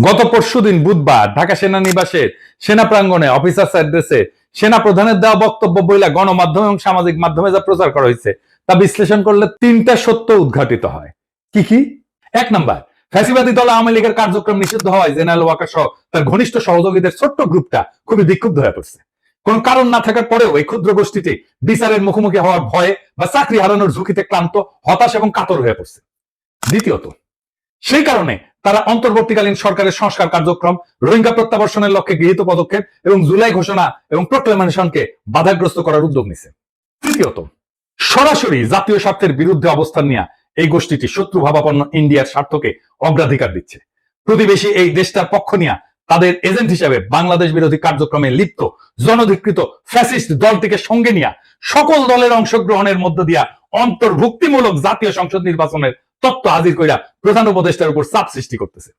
গত পরশুদিন বুধবার ঢাকা সেনানিবাসের সেনা প্রাঙ্গণে অফিসার্স অ্যাড্রেসে সেনা প্রধানের দেওয়া বক্তব্য বইলা গণমাধ্যম এবং সামাজিক মাধ্যমে যা প্রচার করা হয়েছে তা বিশ্লেষণ করলে তিনটা সত্য উদ্ঘাটিত হয়। কি কি? এক নাম্বার, ফ্যাসিবাদী দল আওয়ামী লীগের কার্যক্রম নিষিদ্ধ হওয়ায় জেনারেল ওয়াকার সহ তার ঘনিষ্ঠ সহযোগীদের ছোট্ট গ্রুপটা খুবই বিক্ষুব্ধ হয়ে পড়ছে। কোন কারণ না থাকার পরেও এই ক্ষুদ্র গোষ্ঠীটি বিচারের মুখোমুখি হওয়ার ভয়ে বা চাকরি হারানোর ঝুঁকিতে ক্লান্ত, হতাশ এবং কাতর হয়ে পড়ছে। দ্বিতীয়ত, সেই কারণে তারা অন্তর্বর্তীকালীন সরকারের সংস্কার কার্যক্রম, রোহিঙ্গা প্রত্যাবর্ষণের লক্ষ্যে গৃহীত পদক্ষেপ এবং জুলাই ঘোষণা এবং প্রক্লেমেশনকে বাধাগ্রস্ত করার উদ্যোগ নিছে। তৃতীয়ত, সরাসরি জাতীয় স্বার্থের বিরুদ্ধে অবস্থান নিয়ে এই গোষ্ঠীটি শত্রুভাবাপন্ন ইন্ডিয়ার স্বার্থকে অগ্রাধিকার দিচ্ছে। প্রতিবেশী এই দেশটার পক্ষ নিয়ে তাদের এজেন্ট হিসেবে বাংলাদেশ বিরোধী কার্যক্রমে লিপ্ত জনধিকৃত ফ্যাসিস্ট দলটিকে সঙ্গে নিয়ে সকল দলের অংশগ্রহণের মধ্য দিয়া অন্তর্ভুক্তিমূলক জাতীয় সংসদ নির্বাচনের তত্ত্ব হাজির কইরা প্রধান উপদেষ্টার উপর চাপ সৃষ্টি করতেছে।